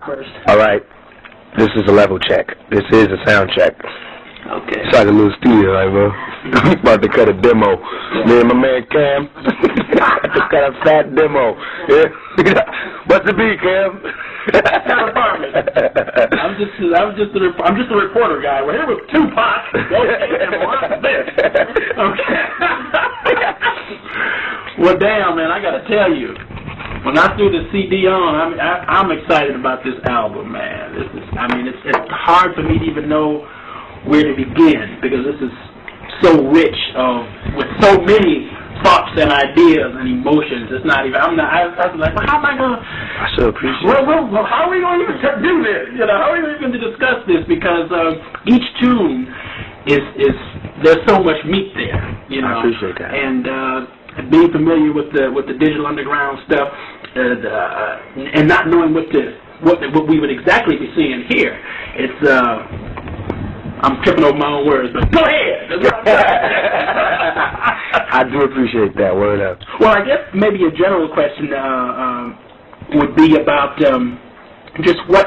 first. All right. This is a level check. This is a sound check. Okay. It's like a little studio, like, bro. I'm about to cut a demo. Me and my man Cam. to cut a fat demo. Yeah. What's the beat, Cam? I'm just a reporter guy. We're here with Tupac. Okay, and watch this. Okay. Well, damn, man, I got to tell you, when I threw the CD on, I'm excited about this album, man. It's hard for me to even know where to begin because this is so rich with so many thoughts and ideas and emotions. It's not even. I was like, well, how am I gonna? I so appreciate. Well, how are we going to even do this? You know, how are we even to discuss this? Because each tune is there's so much meat there. You know, I appreciate that. And being familiar with the digital underground stuff, and not knowing what we would exactly be seeing here, it's. I'm tripping over my own words, but go ahead. I do appreciate that. Word up. Well, I guess maybe a general question would be about just what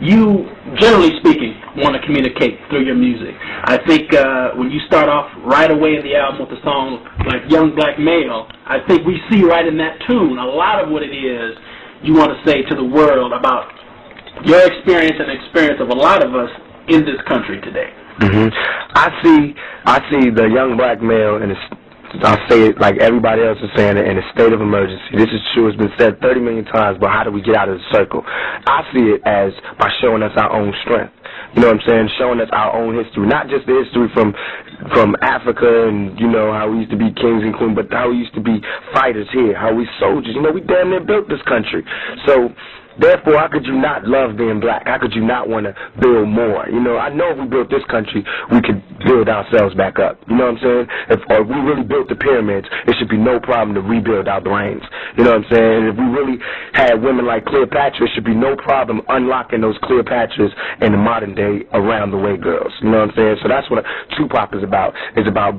you, generally speaking, want to communicate through your music. I think when you start off right away in the album with a song like Young Black Male, I think we see right in that tune a lot of what it is you want to say to the world about your experience and the experience of a lot of us in this country today. Mm-hmm. I see the young black male, and I'll say it like everybody else is saying it, in a state of emergency. This is true. It's been said 30 million times, but how do we get out of the circle? I see it as by showing us our own strength. You know what I'm saying? Showing us our own history, not just the history from Africa and, you know, how we used to be kings and queens, but how we used to be fighters here, how we soldiers. You know, we damn near built this country. So therefore, how could you not love being black? How could you not want to build more? You know, I know if we built this country, we could build ourselves back up. You know what I'm saying? If we really built the pyramids, it should be no problem to rebuild our brains. You know what I'm saying? If we really had women like Cleopatra, it should be no problem unlocking those Cleopatras in the modern day around the way girls. You know what I'm saying? So that's what Tupac is about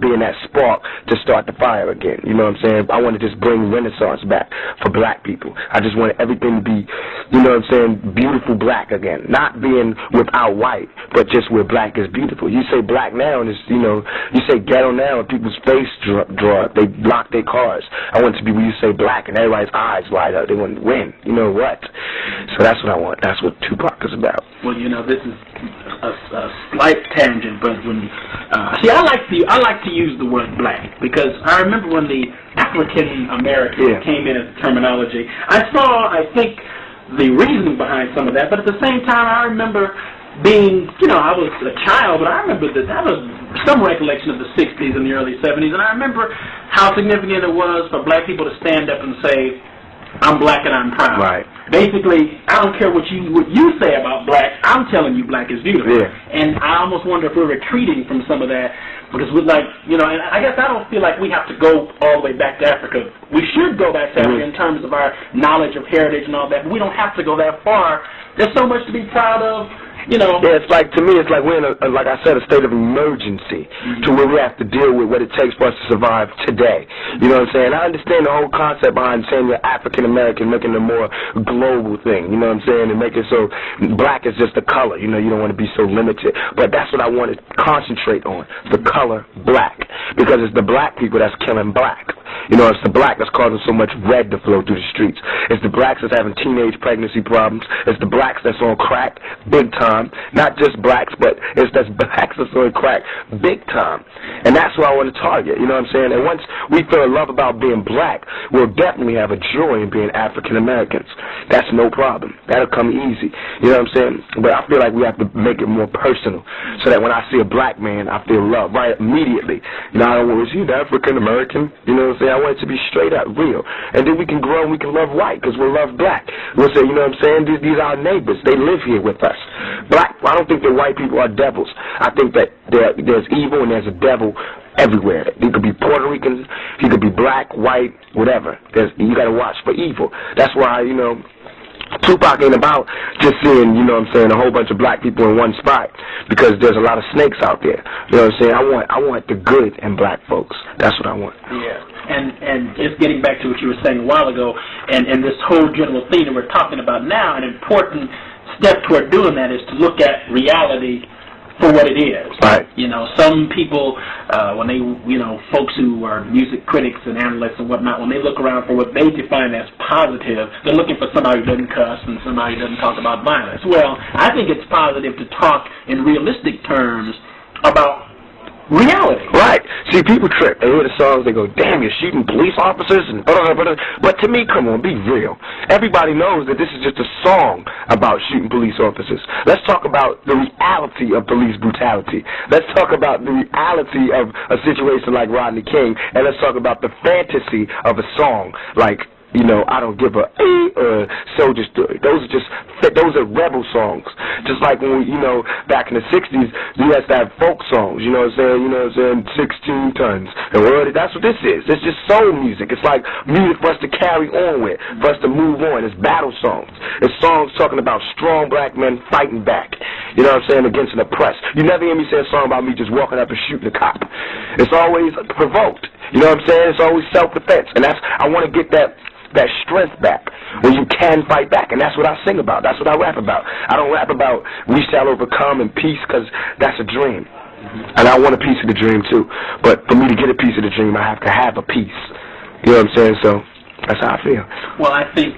being that spark to start the fire again. You know what I'm saying? I want to just bring Renaissance back for black people. I just want everything to be, you know what I'm saying, beautiful black again. Not being without white, but just where black is beautiful. You say black now, and it's, you know, you say ghetto now, and people's face draw up. They lock their cars. I want it to be where you say black, and everybody's eyes light up. They want to win. You know what? So that's what I want. That's what Tupac is about. Well, you know, this is a slight tangent, but when see, I like to use the word black because I remember when the African American came in as a terminology. I think the reasoning behind some of that, but at the same time, I remember being, you know, I was a child, but I remember that was some recollection of the 60s and the early 70s, and I remember how significant it was for black people to stand up and say, I'm black and I'm proud. Right. Basically, I don't care what you say about black, I'm telling you black is beautiful. Yeah. And I almost wonder if we're retreating from some of that, because we're like, you know, and I guess I don't feel like we have to go all the way back to Africa. We should go back to Africa in terms of our knowledge of heritage and all that, but we don't have to go that far. There's so much to be proud of. You know. Yeah, it's like, to me, it's like we're in like I said, a state of emergency to where we have to deal with what it takes for us to survive today. You know what I'm saying? I understand the whole concept behind saying you're African American, making it a more global thing. You know what I'm saying? And make it so black is just a color. You know, you don't want to be so limited. But that's what I want to concentrate on, the color black, because it's the black people that's killing black. You know, it's the black that's causing so much red to flow through the streets. It's the blacks that's having teenage pregnancy problems. It's the blacks that's on crack big time. Not just blacks, but it's the blacks that's on crack big time. And that's what I want to target, you know what I'm saying? And once we feel a love about being black, we'll definitely have a joy in being African Americans. That's no problem. That'll come easy. You know what I'm saying? But I feel like we have to make it more personal so that when I see a black man, I feel love right immediately. You know, I don't want to see an African American. You know what I'm saying? I want it to be straight up real. And then we can grow and we can love white because we'll love black. We'll say, you know what I'm saying? These are our neighbors. They live here with us. Black, I don't think that white people are devils. I think that there's evil and there's a devil everywhere. He could be Puerto Rican, he could be black, white, whatever. You got to watch for evil. That's why, you know, Tupac ain't about just seeing, you know what I'm saying, a whole bunch of black people in one spot, because there's a lot of snakes out there. You know what I'm saying? I want the good in black folks. That's what I want. Yeah. And just getting back to what you were saying a while ago, and this whole general theme that we're talking about now, an important step toward doing that is to look at reality for what it is. Right. You know, some people, when they, you know, folks who are music critics and analysts and whatnot, when they look around for what they define as positive, they're looking for somebody who doesn't cuss and somebody who doesn't talk about violence. Well, I think it's positive to talk in realistic terms about reality. Right. See, people trip. They hear the songs, they go, damn, you're shooting police officers, and blah, blah, blah. But to me, come on, be real. Everybody knows that this is just a song about shooting police officers. Let's talk about the reality of police brutality. Let's talk about the reality of a situation like Rodney King, and let's talk about the fantasy of a song like, you know, I Don't Give a Soldier Story. Those are rebel songs. Just like when we, you know, back in the 60s, you had to have folk songs, you know what I'm saying, 16 tons. And that's what this is. It's just soul music. It's like music for us to carry on with, for us to move on. It's battle songs. It's songs talking about strong black men fighting back, you know what I'm saying, against an oppressed. You never hear me say a song about me just walking up and shooting a cop. It's always provoked. You know what I'm saying? It's always self-defense. And I want to get that strength back when you can fight back, and that's what I sing about. That's what I rap about. I don't rap about we shall overcome and peace, because that's a dream, and I want a piece of the dream too. But for me to get a piece of the dream, I have to have a piece. You know what I'm saying? So that's how I feel. Well, I think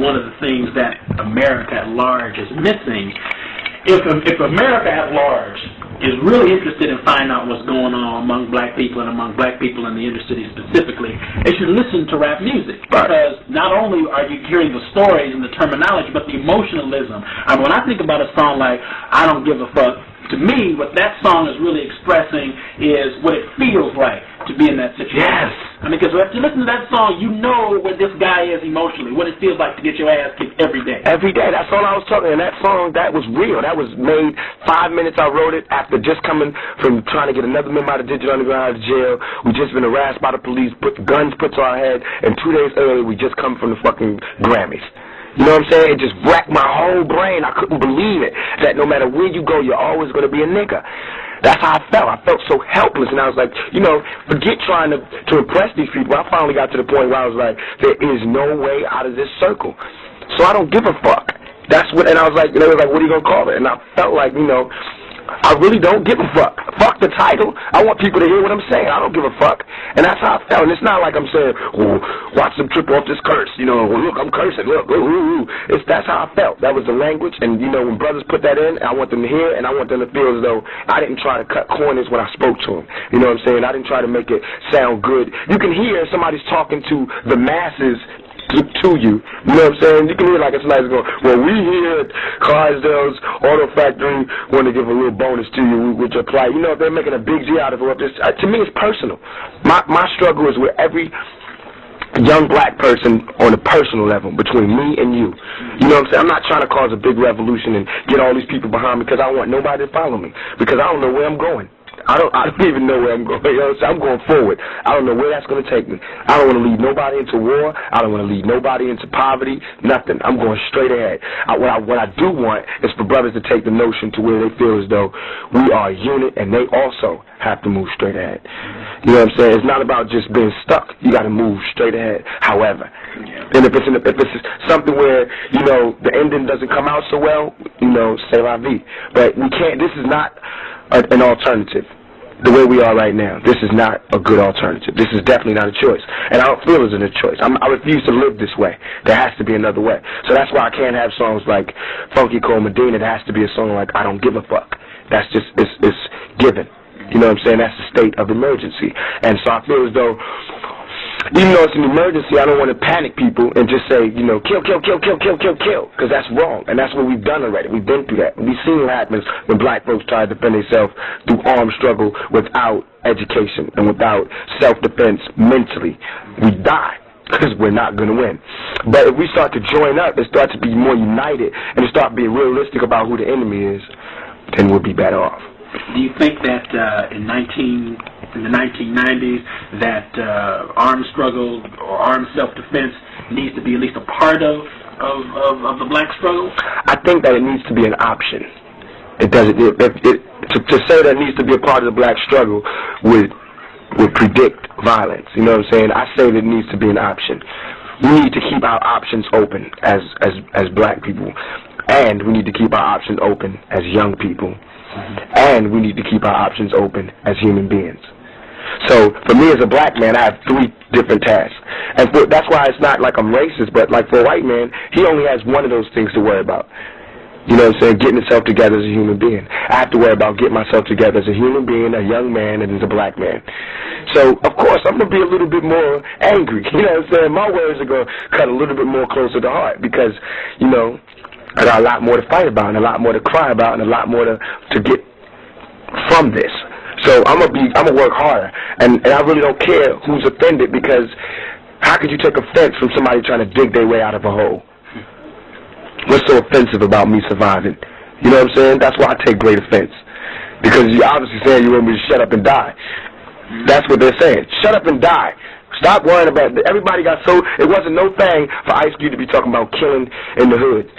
one of the things that America at large is missing, if America at large is really interested in finding out what's going on among black people and among black people in the inner city specifically, they should listen to rap music. Because not only are you hearing the stories and the terminology, but the emotionalism. I mean, when I think about a song like I Don't Give a Fuck, to me, what that song is really expressing is what it feels like to be in that situation. Yes. I mean, because if you listen to that song, you know where this guy is emotionally, what it feels like to get your ass kicked every day. Every day. That's all I was talking. And that song, that was real. That was made 5 minutes. I wrote it after just coming from trying to get another member out of Digital Underground out of jail. We just been harassed by the police, guns put to our head, and 2 days earlier we just come from the fucking Grammys. You know what I'm saying? It just wrecked my whole brain. I couldn't believe it. That no matter where you go, you're always going to be a nigga. That's how I felt. I felt so helpless, and I was like, you know, forget trying to impress these people. I finally got to the point where I was like, there is no way out of this circle. So I don't give a fuck. That's what, and I was like, they were like, what are you going to call it? And I felt like, you know, I really don't give a fuck. Fuck the title. I want people to hear what I'm saying. I don't give a fuck. And that's how I felt. And it's not like I'm saying, oh, watch them trip off this curse. You know, look, I'm cursing. Look, ooh, ooh, ooh. That's how I felt. That was the language. And, you know, when brothers put that in, I want them to hear, and I want them to feel as though I didn't try to cut corners when I spoke to them. You know what I'm saying? I didn't try to make it sound good. You can hear somebody's talking to the masses to you. You know what I'm saying? You can hear like it's nice going, well, we here at Clydesdale's Auto Factory want to give a little bonus to you with your plight. You know, if they're making a big deal out of it, to me it's personal. My struggle is with every young black person on a personal level, between me and you. You know what I'm saying? I'm not trying to cause a big revolution and get all these people behind me, because I don't want nobody to follow me, because I don't know where I'm going. I don't even know where I'm going. You know what I'm saying? I'm going forward. I don't know where that's going to take me. I don't want to lead nobody into war. I don't want to lead nobody into poverty. Nothing. I'm going straight ahead. What I do want is for brothers to take the notion to where they feel as though we are a unit, and they also have to move straight ahead. You know what I'm saying? It's not about just being stuck. You got to move straight ahead. However, and if it's something where, you know, the ending doesn't come out so well, you know, c'est la vie. But we can't. This is not an alternative. The way we are right now, this is not a good alternative. This is definitely not a choice. And I don't feel it's a choice. I refuse to live this way. There has to be another way. So that's why I can't have songs like Funky Cole Medina. There has to be a song like I Don't Give a Fuck. That's just, it's given. You know what I'm saying? That's the state of emergency. And so I feel as though, even though it's an emergency, I don't want to panic people and just say, you know, kill, because that's wrong. And that's what we've done already. We've been through that. We've seen what happens when black folks try to defend themselves through armed struggle without education and without self-defense mentally. We die, because we're not going to win. But if we start to join up and start to be more united and start being realistic about who the enemy is, then we'll be better off. Do you think that in the 1990s that armed struggle or armed self-defense needs to be at least a part of of the black struggle? I think that it needs to be an option. It doesn't. To say that it needs to be a part of the black struggle would predict violence. You know what I'm saying? I say that it needs to be an option. We need to keep our options open as black people, and we need to keep our options open as young people, and we need to keep our options open as human beings. So for me as a black man, I have 3 different tasks, and that's why it's not like I'm racist, but like for a white man, he only has one of those things to worry about. You know what I'm saying? Getting himself together as a human being. I have to worry about getting myself together as a human being, a young man, and as a black man. So, of course, I'm going to be a little bit more angry. You know what I'm saying? My words are going to cut a little bit more closer to heart because, you know, I got a lot more to fight about and a lot more to cry about and a lot more to get from this. So I'm gonna work harder. And I really don't care who's offended because how could you take offense from somebody trying to dig their way out of a hole? What's so offensive about me surviving? You know what I'm saying? That's why I take great offense. Because you're obviously saying you want me to shut up and die. That's what they're saying. Shut up and die. Stop worrying about it. Everybody got so... It wasn't no thing for Ice Cube to be talking about killing in the hood.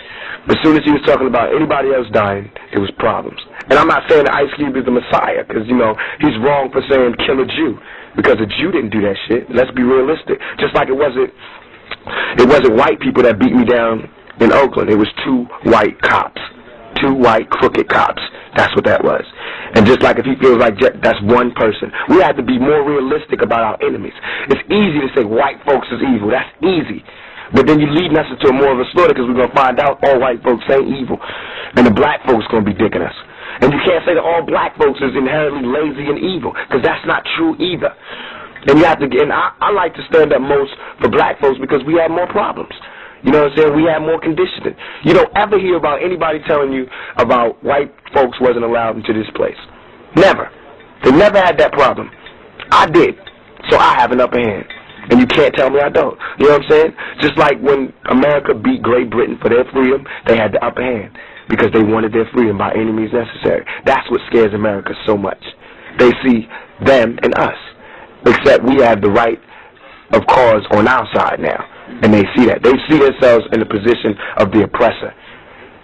But as soon as he was talking about anybody else dying, it was problems. And I'm not saying that Ice Cube is the Messiah, because, you know, he's wrong for saying kill a Jew. Because a Jew didn't do that shit. Let's be realistic. Just like it wasn't white people that beat me down in Oakland. It was 2 white cops. 2 white crooked cops. That's what that was. And just like if he feels like that's one person, we have to be more realistic about our enemies. It's easy to say white folks is evil. That's easy. But then you're leading us into more of a slaughter because we're going to find out all white folks ain't evil. And the black folks going to be dicking us. And you can't say that all black folks is inherently lazy and evil because that's not true either. And you have to, and I like to stand up most for black folks because we have more problems. You know what I'm saying? We have more conditioning. You don't ever hear about anybody telling you about white folks wasn't allowed into this place. Never. They never had that problem. I did. So I have an upper hand. And you can't tell me I don't. You know what I'm saying? Just like when America beat Great Britain for their freedom, they had the upper hand because they wanted their freedom by any means necessary. That's what scares America so much. They see them and us. Except we have the right of cause on our side now. And they see that. They see themselves in the position of the oppressor.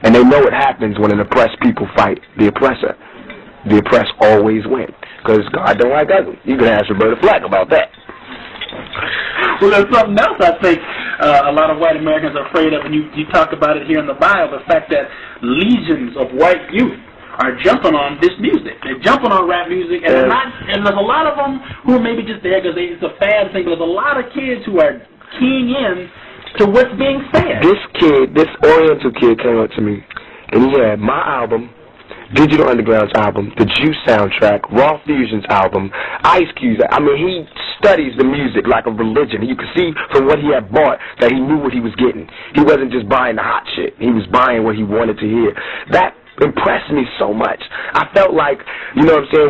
And they know what happens when an oppressed people fight the oppressor. The oppressed always win. Because God don't like ugly. You can ask Roberta Flack about that. Well, there's something else I think a lot of white Americans are afraid of, and you talk about it here in the bio, the fact that legions of white youth are jumping on this music. They're jumping on rap music, and and there's a lot of them who are maybe just there because it's a fad thing, but there's a lot of kids who are keying in to what's being said. This Oriental kid came up to me, and he had my album, Digital Underground's album, the Juice soundtrack, Raw Fusion's album, Ice Cube's. I mean, he studies the music like a religion. You could see from what he had bought that he knew what he was getting. He wasn't just buying the hot shit. He was buying what he wanted to hear. That impressed me so much. I felt like, you know what I'm saying,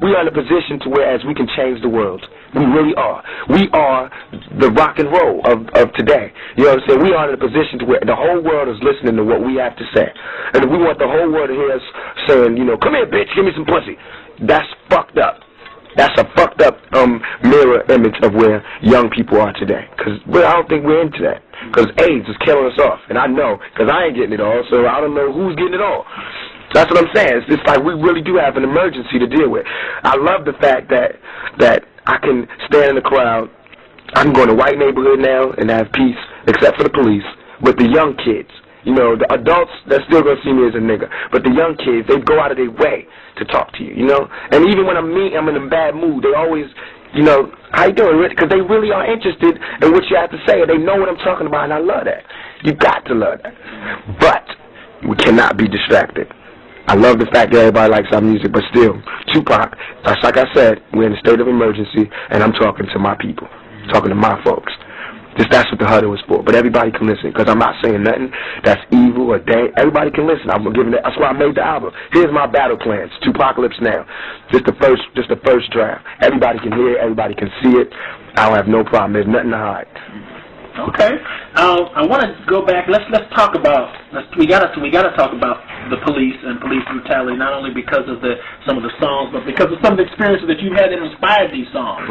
we are in a position to whereas we can change the world. We really are. We are the rock and roll of today. You know what I'm saying? We are in a position to where the whole world is listening to what we have to say. And if we want the whole world to hear us saying, you know, come here, bitch, give me some pussy. That's fucked up. That's a fucked up mirror image of where young people are today. Because I don't think we're into that. Because AIDS is killing us off. And I know, because I ain't getting it all, so I don't know who's getting it all. That's what I'm saying. It's like we really do have an emergency to deal with. I love the fact that I can stand in the crowd. I can go in a white neighborhood now and have peace, except for the police. But the young kids, you know, the adults, they're still going to see me as a nigga. But the young kids, they go out of their way to talk to you, you know. And even when I'm in a bad mood, they always, you know, how you doing, Rich? Because they really are interested in what you have to say. They know what I'm talking about, and I love that. You got to love that. But we cannot be distracted. I love the fact that everybody likes our music, but still, Tupac, that's like I said, we're in a state of emergency, and I'm talking to my people, talking to my folks. That's what the huddle was for. But everybody can listen, because I'm not saying nothing that's evil or dang. Everybody can listen. I'm giving it. That's why I made the album. Here's my battle plans. Tupacalypse Now. Just the first draft. Everybody can hear it. Everybody can see it. I don't have no problem. There's nothing to hide. Okay. I want to go back. Let's talk about. We gotta talk about the police and police brutality. Not only because of some of the songs, but because of some of the experiences that you had that inspired these songs.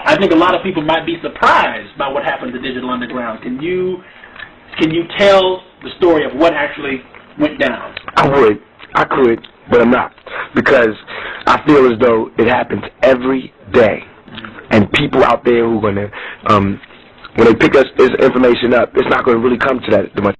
I think a lot of people might be surprised by what happened to Digital Underground. Can you tell the story of what actually went down? I could, but I'm not, because I feel as though it happens every day, and people out there who are gonna, when they pick this information up, it's not gonna really come to that much.